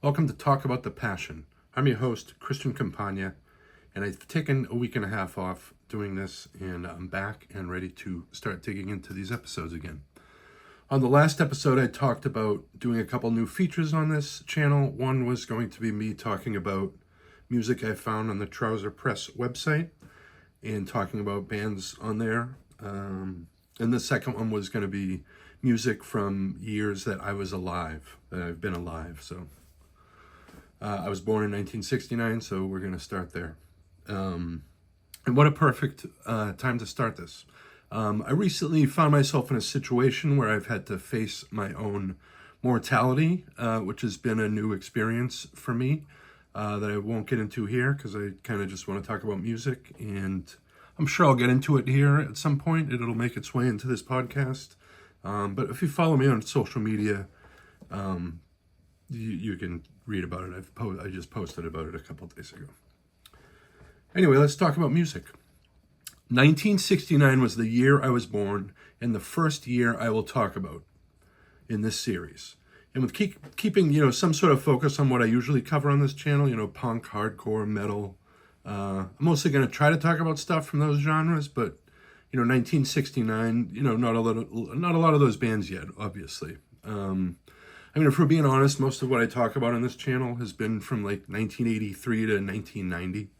Welcome to Talk About the Passion. I'm your host, Christian Campagna, and I've taken a week and a half off doing this, and I'm back and ready to start digging into these episodes again. On the last episode, I talked about doing a couple new features on this channel. One was going to be me talking about music I found on the Trouser Press website and talking about bands on there. And the second one was going to be music from years that I was alive, that I've been alive. So I was born in 1969, so we're going to start there. And what a perfect time to start this. I recently found myself in a situation where I've had to face my own mortality, which has been a new experience for me that I won't get into here because I kind of just want to talk about music, and I'm sure I'll get into it here at some point. It'll make its way into this podcast. But if you follow me on social media, you can read about it. I just posted about it a couple days ago. Anyway, let's talk about music. 1969 was the year I was born, and the first year I will talk about in this series. And with keeping, some sort of focus on what I usually cover on this channel, punk, hardcore, metal. I'm mostly going to try to talk about stuff from those genres, but 1969, not a lot of those bands yet, obviously. If we're being honest, most of what I talk about on this channel has been from like 1983 to 1990,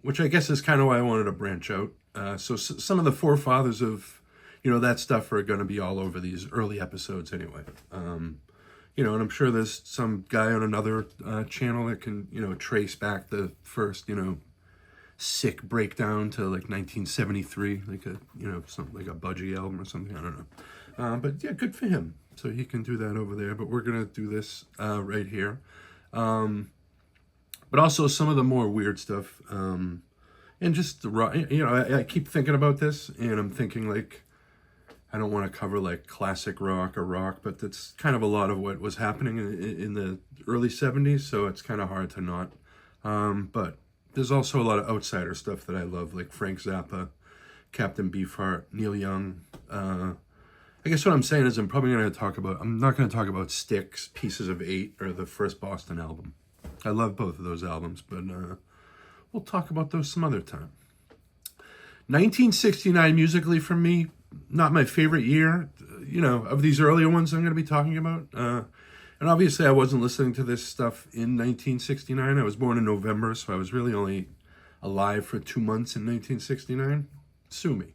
which I guess is kind of why I wanted to branch out. So some of the forefathers of, that stuff are going to be all over these early episodes anyway. And I'm sure there's some guy on another channel that can, trace back the first, sick breakdown to like 1973, like something like a Budgie album or something. I don't know. But yeah, good for him. So he can do that over there. But we're going to do this right here. But also some of the more weird stuff. And just, I keep thinking about this, and I'm thinking like, I don't want to cover like classic rock or rock, but that's kind of a lot of what was happening in the early 70s, so it's kind of hard to not. But there's also a lot of outsider stuff that I love, like Frank Zappa, Captain Beefheart, Neil Young. I guess what I'm saying is I'm not going to talk about Styx, Pieces of Eight, or the first Boston album. I love both of those albums, but we'll talk about those some other time. 1969 musically for me, not my favorite year, of these earlier ones I'm going to be talking about. And obviously I wasn't listening to this stuff in 1969. I was born in November, so I was really only alive for 2 months in 1969. Sue me.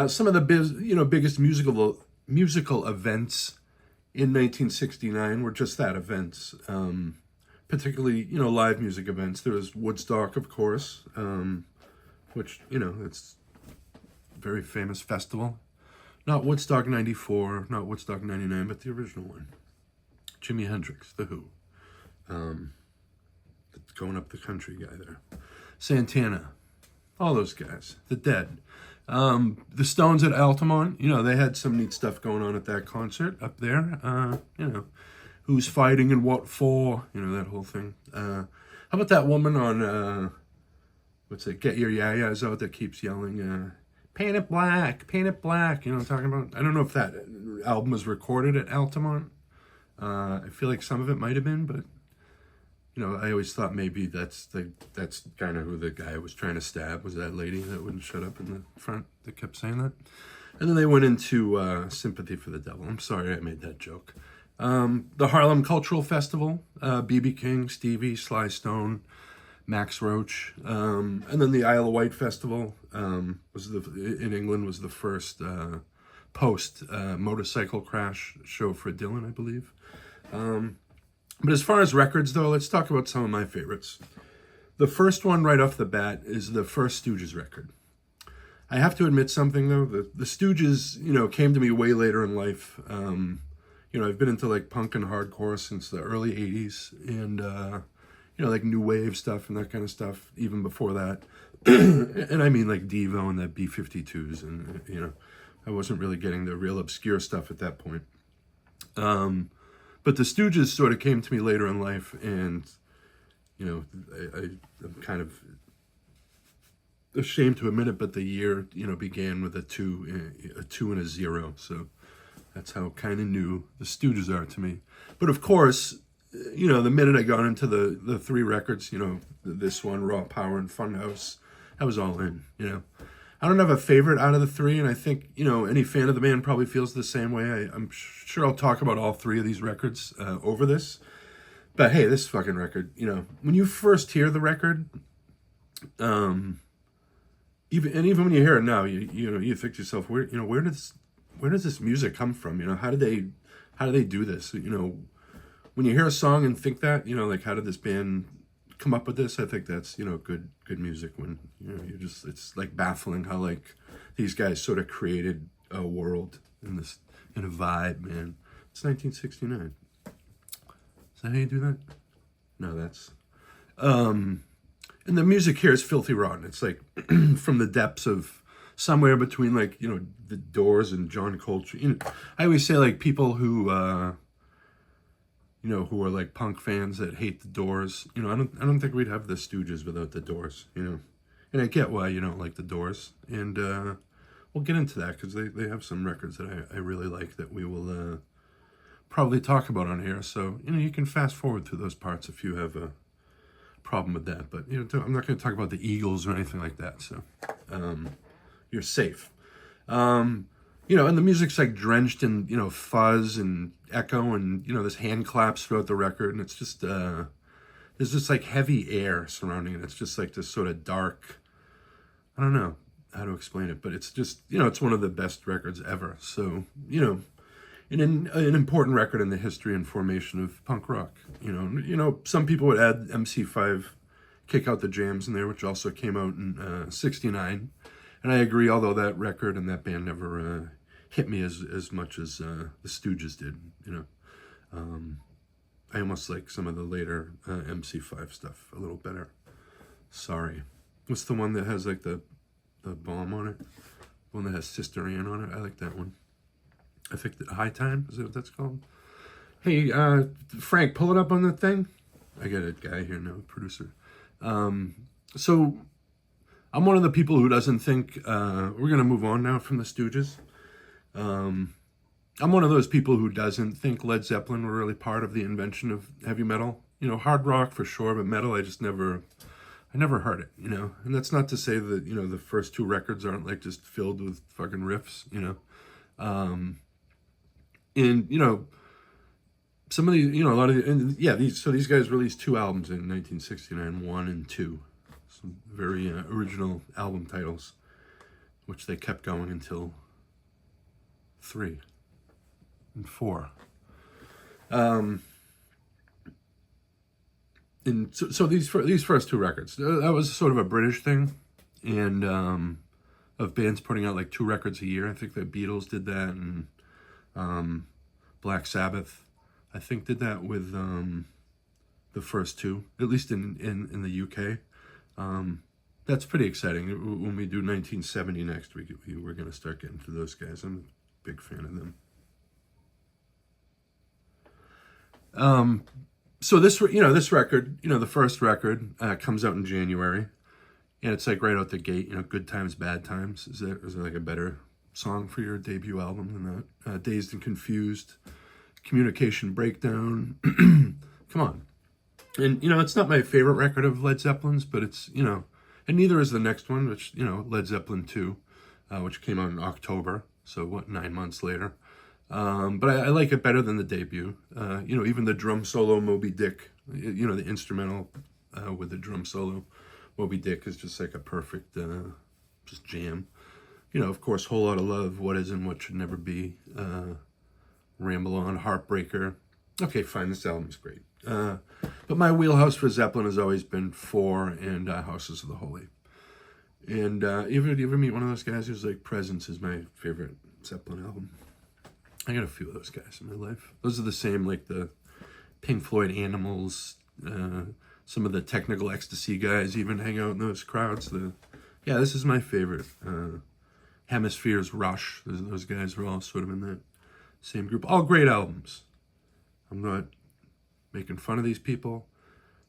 Some of the biggest musical events in 1969 were just that, events. Particularly, live music events. There was Woodstock, of course, which, it's a very famous festival. Not Woodstock 94, not Woodstock 99, but the original one. Jimi Hendrix, The Who. Going up the country guy there. Santana. All those guys. The Dead. The Stones at Altamont. They had some neat stuff going on at that concert up there. Who's fighting and what for, that whole thing. How about that woman on, Get Your Ya-Ya's Out that keeps yelling, paint it black, you know what I'm talking about? I don't know if that album was recorded at Altamont. I feel like some of it might have been, but, I always thought maybe that's kind of who the guy was trying to stab, was that lady that wouldn't shut up in the front that kept saying that. And then they went into Sympathy for the Devil. I'm sorry I made that joke. The Harlem Cultural Festival, B.B. King, Stevie, Sly Stone, Max Roach, and then the Isle of Wight Festival in England was the first post motorcycle crash show for Dylan, I believe. But as far as records, though, let's talk about some of my favorites. The first one right off the bat is the first Stooges record. I have to admit something, though. The Stooges, came to me way later in life. I've been into like punk and hardcore since the early 80s, and like new wave stuff and that kind of stuff even before that. And I mean like Devo and that B-52s, and I wasn't really getting the real obscure stuff at that point. But the Stooges sort of came to me later in life, and I'm kind of ashamed to admit it, but the year began with a 2 and a 0, so that's how kind of new the Stooges are to me. But of course, the minute I got into the three records, this one, Raw Power and Funhouse, I was all in. I don't have a favorite out of the three, and I think any fan of the band probably feels the same way. I'm sure I'll talk about all three of these records over this. But hey, this fucking record, when you first hear the record, even when you hear it now, you think to yourself, where does this music come from? How did they do this? When you hear a song and think that, like, how did this band come up with this? I think that's good music. When it's like baffling how like these guys sort of created a world in a vibe, man. It's 1969. Is that how you do that? No, that's and the music here is filthy rotten. It's like from the depths of somewhere between like the Doors and John Coltrane. I always say like people who who are like punk fans that hate the Doors. I don't think we'd have the Stooges without the Doors. And I get why you don't like the Doors, and we'll get into that because they have some records that I really like that we will probably talk about on here. So you can fast forward through those parts if you have a problem with that. But I'm not going to talk about the Eagles or anything like that. So you're safe. And the music's like drenched in fuzz and echo and this hand claps throughout the record, and it's just there's this like heavy air surrounding it. It's just like this sort of dark. I don't know how to explain it, but it's just it's one of the best records ever. So an important record in the history and formation of punk rock. Some people would add MC5, Kick Out the Jams in there, which also came out in '69. And I agree, although that record and that band never hit me as much as the Stooges did. I almost like some of the later MC5 stuff a little better. Sorry. What's the one that has like the bomb on it? The one that has Sister Ann on it? I like that one. I think High Time, is that what that's called? Hey, Frank, pull it up on the thing. I got a guy here now, producer. So I'm one of the people who doesn't think, we're going to move on now from the Stooges. I'm one of those people who doesn't think Led Zeppelin were really part of the invention of heavy metal. Hard rock for sure, but metal, I never heard it, And that's not to say that, the first two records aren't like just filled with fucking riffs, and some of these, a lot of these guys released two albums in 1969, 1 and 2, some very original album titles, which they kept going until 3 and 4. And so these first two records, that was sort of a British thing, and of bands putting out like 2 records a year. I think the Beatles did that, and Black Sabbath, I think, did that with the first 2, at least in the UK. That's pretty exciting. When we do 1970 next week, we're going to start getting to those guys. I'm a big fan of them. So this record, the first record comes out in January, and it's like right out the gate. Good Times, Bad Times. Is there like a better song for your debut album than that? Dazed and Confused, Communication Breakdown. Come on. And it's not my favorite record of Led Zeppelin's, but it's and neither is the next one, which Led Zeppelin 2, which came out in October. So 9 months later. But I like it better than the debut. Even the drum solo, Moby Dick, the instrumental with the drum solo, Moby Dick is just like a perfect just jam. Of course, Whole Lotta Love, What Is and What Should Never Be, Ramble On, Heartbreaker. Okay, fine, this album's great. But my wheelhouse for Zeppelin has always been 4 and Houses of the Holy. And you ever meet one of those guys who's like, Presence is my favorite Zeppelin album? I got a few of those guys in my life. Those are the same, like the Pink Floyd Animals, some of the Technical Ecstasy guys even hang out in those crowds. This is my favorite. Hemisphere's Rush, those guys are all sort of in that same group. All great albums. I'm not making fun of these people,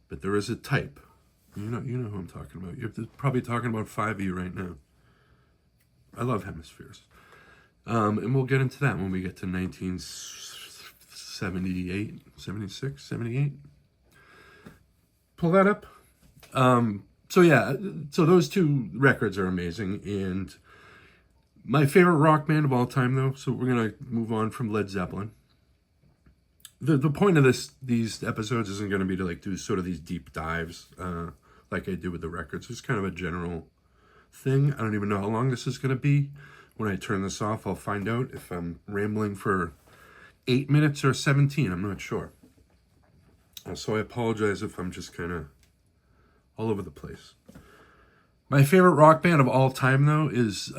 but there is a type. You know who I'm talking about. You're probably talking about 5 of you right now. I love Hemispheres. And we'll get into that when we get to 1978, 76, 78. pull that up. So yeah, so those two records are amazing. And my favorite rock band of all time, though, so we're going to move on from Led Zeppelin. The point of these episodes isn't going to be to like do sort of these deep dives like I do with the records. It's kind of a general thing. I don't even know how long this is going to be. When I turn this off, I'll find out if I'm rambling for 8 minutes or 17. I'm not sure. So I apologize if I'm just kind of all over the place. My favorite rock band of all time, though, is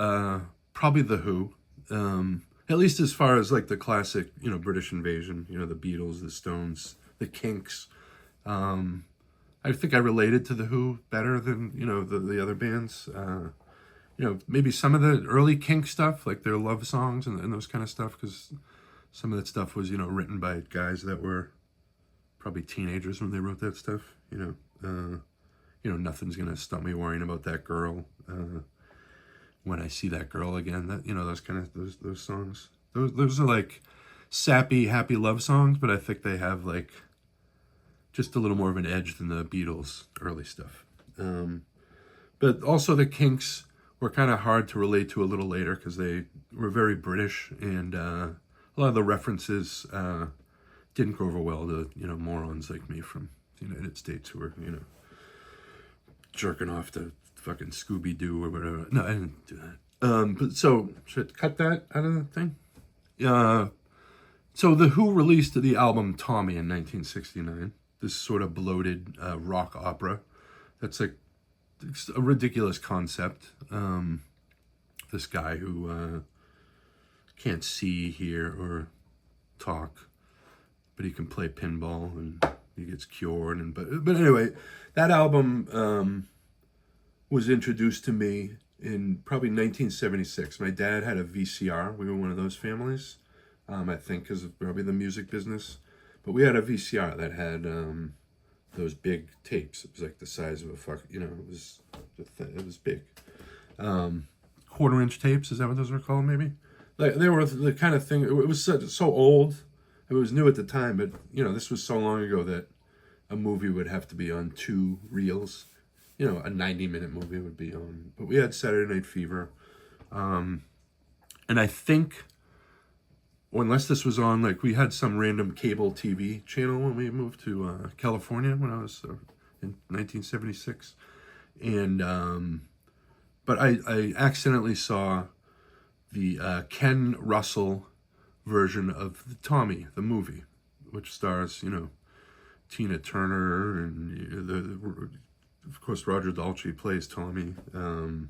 probably The Who. At least as far as like the classic, British Invasion, the Beatles, the Stones, the Kinks. I think I related to The Who better than, the other bands. Maybe some of the early Kinks stuff, like their love songs and those kind of stuff, because some of that stuff was, written by guys that were probably teenagers when they wrote that stuff. Nothing's gonna stop me worrying about that girl. When I see that girl again, that those kind of those songs. Those are like sappy, happy love songs, but I think they have like just a little more of an edge than the Beatles' early stuff. But also the Kinks were kind of hard to relate to a little later because they were very British, and a lot of the references didn't go over well to morons like me from the United States who were jerking off to fucking Scooby-Doo or whatever. No, I didn't do that. But so should I cut that out of the thing? So The Who released the album Tommy in 1969. This sort of bloated rock opera. That's like it's a ridiculous concept. This guy who can't see, hear, or talk, but he can play pinball and he gets cured. But anyway, that album was introduced to me in probably 1976. My dad had a VCR. We were one of those families, I think, because of probably the music business. But we had a VCR that had those big tapes. It was like the size of a it was big. 1/4-inch tapes, is that what those were called, maybe? Like, they were the kind of thing, it was so old. It was new at the time, but, this was so long ago that a movie would have to be on 2 reels. A 90-minute movie would be on. But we had Saturday Night Fever. And I think, unless this was on, like, we had some random cable TV channel when we moved to California when I was in 1976. And, but I accidentally saw the Ken Russell version of the Tommy, the movie, which stars, Tina Turner and of course, Roger Daltrey plays Tommy. Who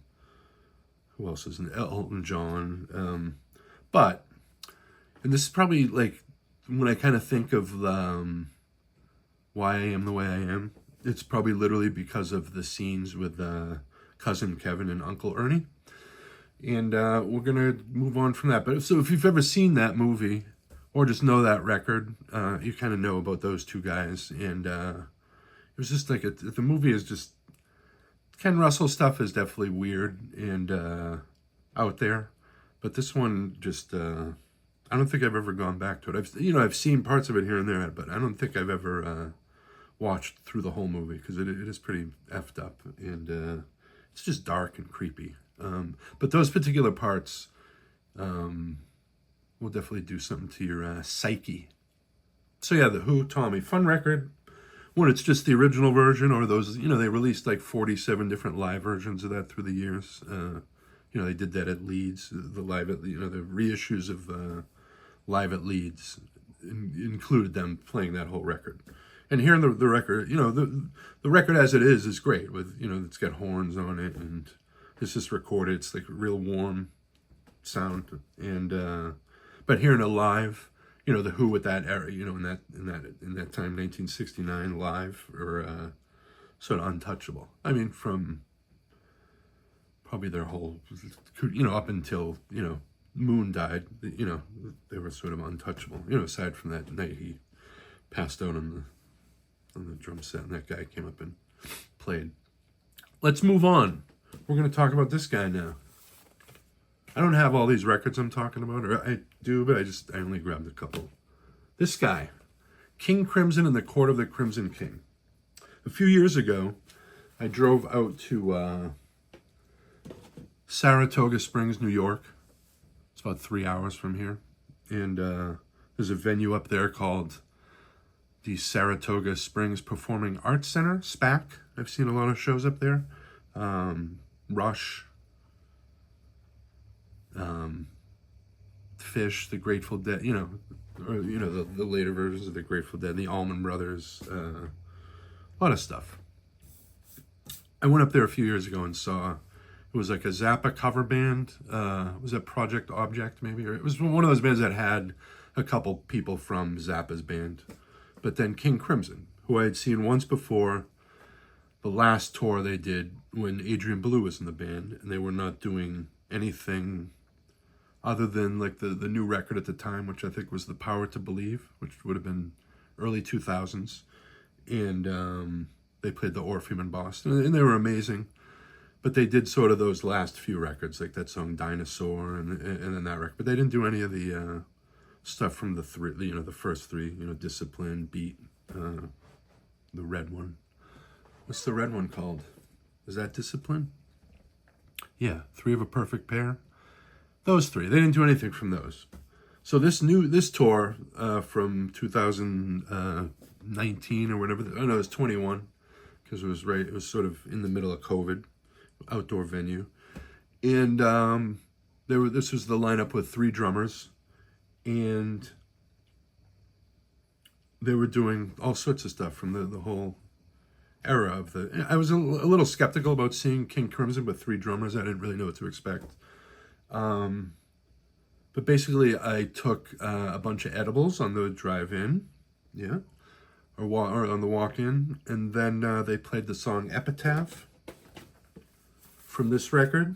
else is in Elton John? And this is probably like when I kind of think of why I am the way I am. It's probably literally because of the scenes with Cousin Kevin and Uncle Ernie. And we're gonna move on from that. But so if you've ever seen that movie or just know that record, you kind of know about those two guys. And it was just like the movie is just Ken Russell stuff is definitely weird and out there, but this one just I don't think I've ever gone back to it. I've seen parts of it here and there, but I don't think I've ever watched through the whole movie because it is pretty effed up and it's just dark and creepy. But those particular parts will definitely do something to your psyche. So yeah, The Who, Tommy, fun record. When it's just the original version, or those, they released like 47 different live versions of that through the years. They did that at Leeds, the reissues of Live at Leeds included them playing that whole record. And hearing the record, the record as it is great. With it's got horns on it, and it's just recorded. It's like a real warm sound, and but hearing it live. The Who with that era, in that time, 1969, live, or sort of untouchable. I mean, from probably their whole, up until, Moon died, they were sort of untouchable. Aside from that night he passed out on the drum set and that guy came up and played. Let's move on. We're going to talk about this guy now. I don't have all these records I'm talking about, or I do, but I only grabbed a couple. This guy, King Crimson and the Court of the Crimson King. A few years ago, I drove out to Saratoga Springs, New York. It's about 3 hours from here. And there's a venue up there called the Saratoga Springs Performing Arts Center, SPAC. I've seen a lot of shows up there. Rush, Fish, the Grateful Dead, the later versions of the Grateful Dead, the Allman Brothers, a lot of stuff. I went up there a few years ago and saw, it was like a Zappa cover band. Was that Project Object maybe? Or it was one of those bands that had a couple people from Zappa's band. But then King Crimson, who I had seen once before, the last tour they did when Adrian Belew was in the band, and they were not doing anything other than like the new record at the time, which I think was The Power to Believe, which would have been early 2000s. And they played the Orpheum in Boston, and they were amazing. But they did sort of those last few records, like that song Dinosaur and then that record. But they didn't do any of the stuff from the first three, Discipline, Beat, the red one. What's the red one called? Is that Discipline? Yeah, Three of a Perfect Pair. Those three. They didn't do anything from those. So this tour from 2019 or whatever. Oh no, it was 21 because it was sort of in the middle of COVID, outdoor venue, and this was the lineup with 3 drummers, and they were doing all sorts of stuff from the whole era of the. I was a little skeptical about seeing King Crimson with 3 drummers. I didn't really know what to expect. But basically, I took a bunch of edibles on the drive-in, or on the walk-in, and then they played the song Epitaph from this record,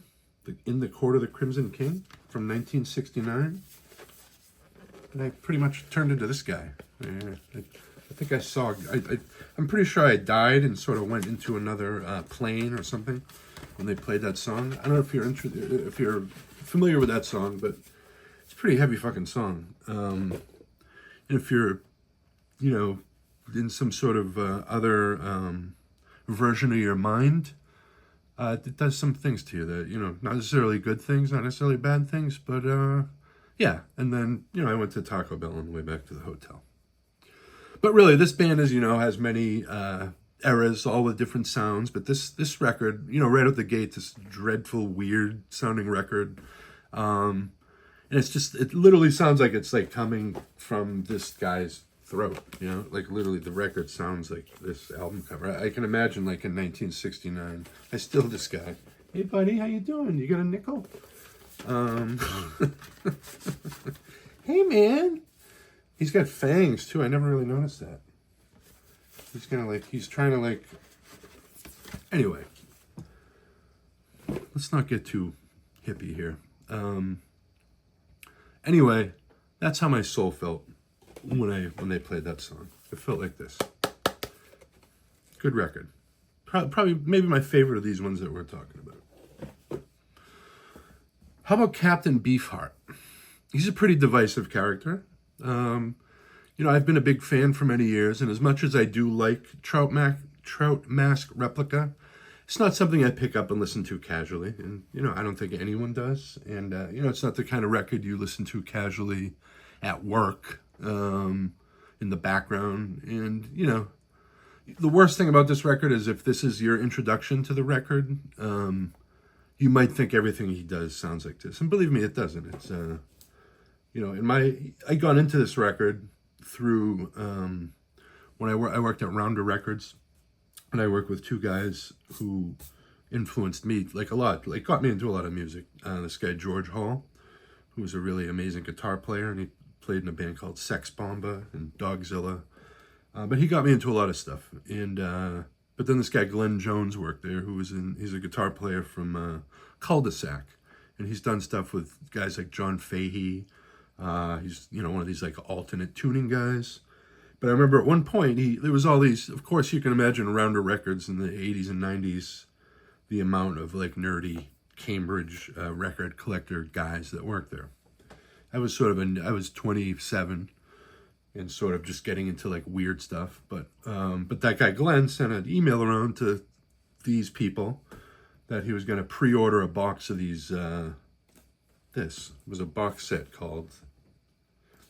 In the Court of the Crimson King, from 1969. And I pretty much turned into this guy. I think I saw. I'm pretty sure I died and sort of went into another plane or something when they played that song. I don't know if you're familiar with that song, but it's a pretty heavy fucking song. And if you're, in some sort of other version of your mind, it does some things to you that, not necessarily good things, not necessarily bad things, but yeah. And then, I went to Taco Bell on the way back to the hotel. But really, this band, as you know, has many eras, all with different sounds. But this record, right out the gate, this dreadful, weird sounding record. And it literally sounds like it's like coming from this guy's throat, like literally the record sounds like this album cover. I can imagine like in 1969, I still this guy. Hey buddy, how you doing? You got a nickel? Hey man. He's got fangs too. I never really noticed that. He's trying to anyway. Let's not get too hippie here. Anyway, that's how my soul felt when they played that song. It felt like this. Good record. Probably maybe my favorite of these ones that we're talking about. How about Captain Beefheart? He's a pretty divisive character. I've been a big fan for many years, and as much as I do like Trout Mask Replica, it's not something I pick up and listen to casually, and I don't think anyone does. And it's not the kind of record you listen to casually at work, in the background. And the worst thing about this record is if this is your introduction to the record, you might think everything he does sounds like this, and believe me, it doesn't. It's I got into this record through when I worked at Rounder Records, and I worked with 2 guys who influenced me a lot, got me into a lot of music. This guy George Hall, who was a really amazing guitar player, and he played in a band called Sex Bomba and Dogzilla. But he got me into a lot of stuff. And but then this guy Glenn Jones worked there, he's a guitar player from Cul-de-sac, and he's done stuff with guys like John Fahey. He's one of these alternate tuning guys. But I remember at one point there was all these. Of course, you can imagine Rounder Records in the 80s and 90s, the amount of nerdy Cambridge record collector guys that worked there. I was 27, and sort of just getting into like weird stuff. But that guy Glenn sent an email around to these people that he was going to pre-order a box of these. This was a box set called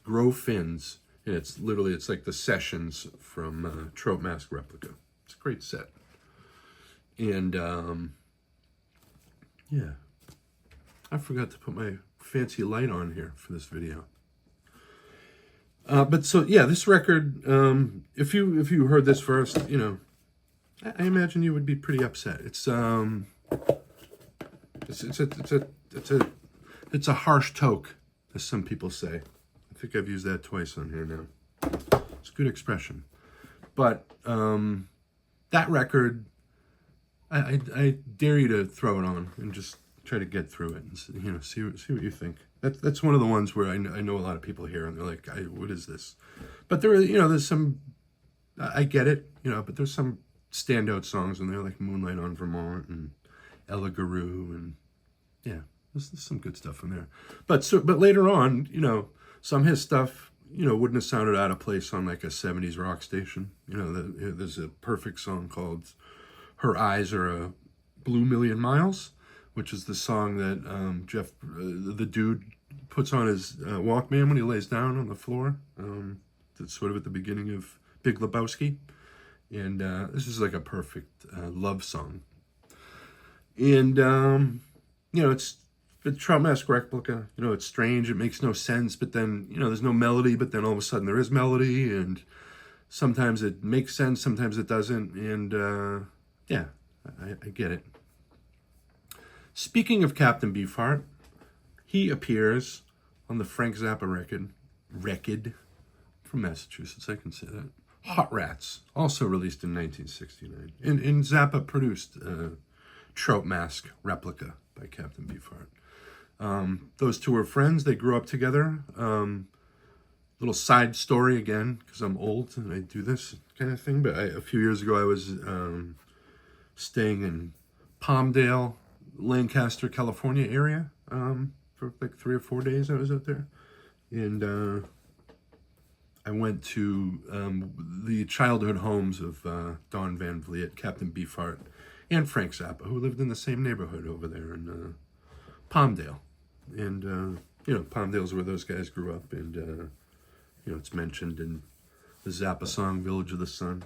Grow Fins, and it's like the sessions from Trope Mask Replica. It's a great set, and yeah, I forgot to put my fancy light on here for this video. But so yeah, this record, if you heard this first, I imagine you would be pretty upset. It's a harsh toke, as some people say. I think I've used that twice on here now. It's a good expression. But that record, I dare you to throw it on and just try to get through it and see what you think. That's one of the ones where I know a lot of people here and they're like, what is this? But there's some, I get it, but there's some standout songs in there like Moonlight on Vermont and Ella Guru, and yeah, there's some good stuff in there. But later on, some of his stuff, wouldn't have sounded out of place on like a 70s rock station. There's a perfect song called Her Eyes Are a Blue Million Miles, which is the song that Jeff, the dude, puts on his Walkman when he lays down on the floor. That's sort of at the beginning of Big Lebowski. And this is like a perfect love song. And, it's the Trout Mask Replica. It's strange. It makes no sense. But then, there's no melody. But then all of a sudden there is melody. And sometimes it makes sense. Sometimes it doesn't. And, yeah, I get it. Speaking of Captain Beefheart, he appears on the Frank Zappa record from Massachusetts, I can say that. Hot Rats, also released in 1969. And Zappa produced Trout Mask Replica by Captain Beefheart. Those two were friends. They grew up together. Little side story again, because I'm old and I do this kind of thing. But a few years ago, I was staying in Palmdale, Lancaster, California area for like 3 or 4 days. I was out there, and I went to the childhood homes of Don Van Vliet, Captain Beefheart, and Frank Zappa, who lived in the same neighborhood over there in Palmdale. And Palmdale's where those guys grew up, and it's mentioned in the Zappa song "Village of the Sun,"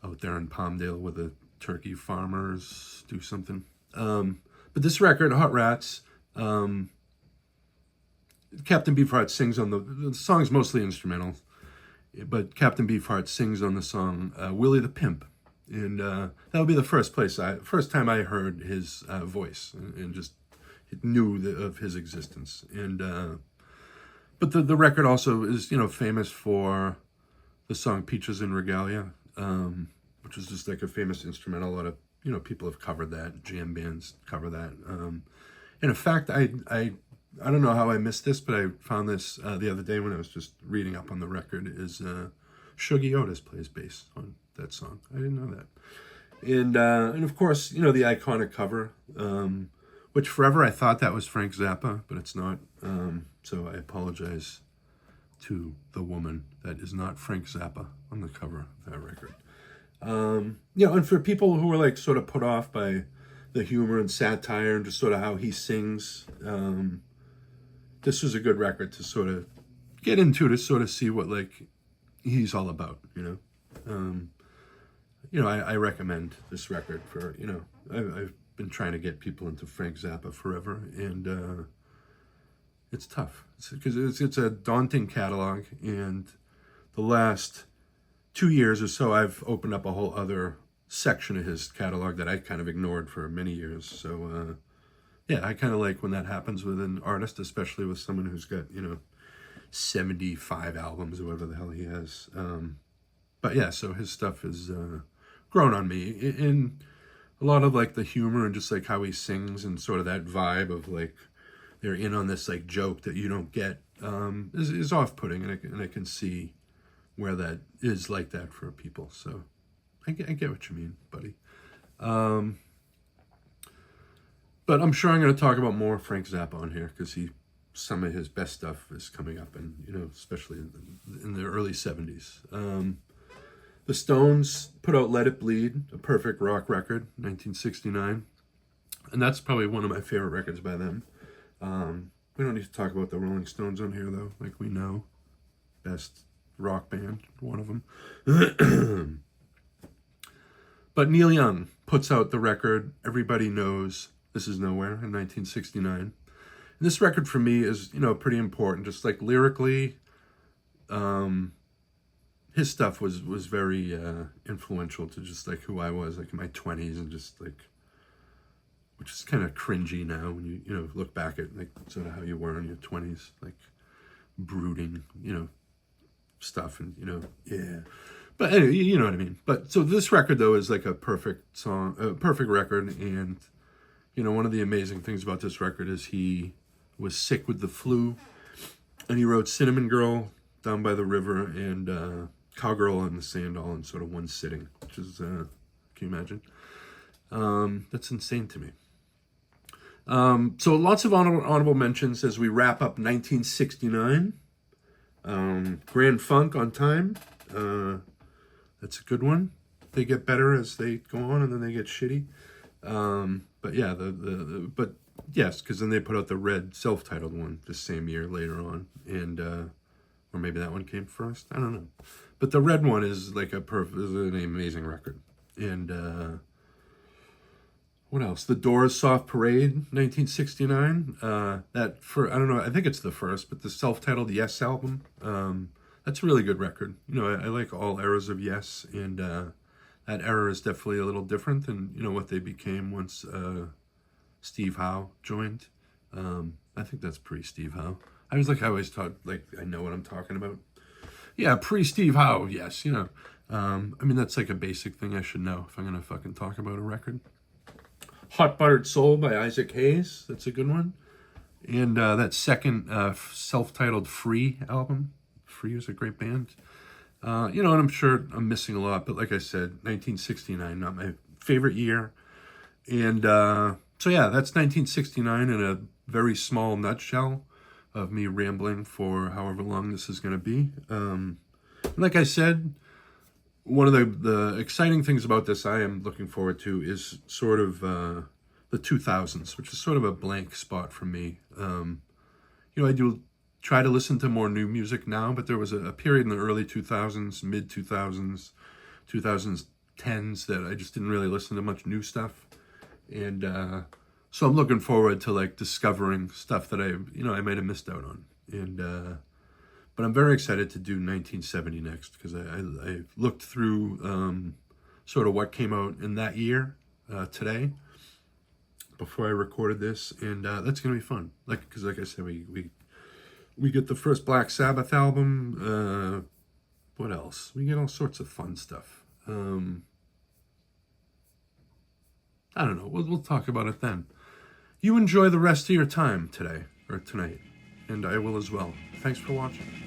out there in Palmdale where the turkey farmers do something. But this record, Hot Rats, Captain Beefheart sings on the song's mostly instrumental, but Captain Beefheart sings on the song Willie the Pimp. And that would be the first time I heard his voice and just knew of his existence. And but the record also is famous for the song Peaches and Regalia, which is just like a famous instrumental. A lot of people have covered that. Jam bands cover that. And in fact, I don't know how I missed this, but I found this the other day when I was just reading up on the record. Is Shuggy Otis plays bass on that song? I didn't know that. And of course, the iconic cover, which forever I thought that was Frank Zappa, but it's not. So I apologize to the woman that is not Frank Zappa on the cover of that record. And for people who are like sort of put off by the humor and satire and just sort of how he sings, this was a good record to sort of get into, to sort of see what like he's all about, I recommend this record for, I've been trying to get people into Frank Zappa forever, and it's tough because it's a daunting catalog, and the last 2 years or so, I've opened up a whole other section of his catalog that I kind of ignored for many years. So, yeah, I kind of like when that happens with an artist, especially with someone who's got, 75 albums or whatever the hell he has. But yeah, so his stuff has grown on me. In a lot of like the humor and just like how he sings and sort of that vibe of like they're in on this like joke that you don't get is off-putting, and I can see where that is like that for people. So I get what you mean, buddy. But I'm sure I'm going to talk about more Frank Zappa on here because he some of his best stuff is coming up, and especially in the early 70s. The Stones put out Let It Bleed, a perfect rock record, 1969. And that's probably one of my favorite records by them. We don't need to talk about the Rolling Stones on here, though. Like, we know. Best rock band, one of them. But Neil Young puts out the record Everybody Knows This Is Nowhere in 1969. And this record for me is, pretty important. Just like lyrically, his stuff was very influential to just like who I was like in my 20s, and just like, which is kind of cringy now when you look back at like sort of how you were in your 20s, like brooding, stuff, and yeah. But anyway, you know what I mean. But so this record though is like a perfect song, a perfect record, and one of the amazing things about this record is he was sick with the flu, and he wrote Cinnamon Girl, Down by the River, and Cowgirl in the Sand all in sort of one sitting, which is, can you imagine? That's insane to me. So lots of honorable mentions as we wrap up 1969. Grand Funk on Time. That's a good one. They get better as they go on, and then they get shitty. But yeah, but yes, because then they put out the red self-titled one the same year later on, and or maybe that one came first. I don't know. But the red one is like is an amazing record. And what else? The Doors' Soft Parade, 1969. That I don't know. I think it's the first, but the self-titled Yes album. That's a really good record. I like all eras of Yes, and that era is definitely a little different than what they became once Steve Howe joined. I think that's pre-Steve Howe. I always thought like I know what I'm talking about. Yeah, pre-Steve Howe. Yes, I mean that's like a basic thing I should know if I'm gonna fucking talk about a record. Hot Buttered Soul by Isaac Hayes. That's a good one. And that second self-titled Free album. Free is a great band. And I'm sure I'm missing a lot, but like I said, 1969, not my favorite year. And so yeah, that's 1969 in a very small nutshell of me rambling for however long this is going to be. Like I said, one of the exciting things about this I am looking forward to is sort of the 2000s, which is sort of a blank spot for me. I do try to listen to more new music now, but there was a period in the early 2000s, mid 2000s, 2010s that I just didn't really listen to much new stuff. And so I'm looking forward to like discovering stuff that I might have missed out on. And but I'm very excited to do 1970 next, because I looked through sort of what came out in that year today before I recorded this, and that's gonna be fun. Because like I said, we get the first Black Sabbath album. What else? We get all sorts of fun stuff. I don't know. We'll talk about it then. You enjoy the rest of your time today or tonight, and I will as well. Thanks for watching.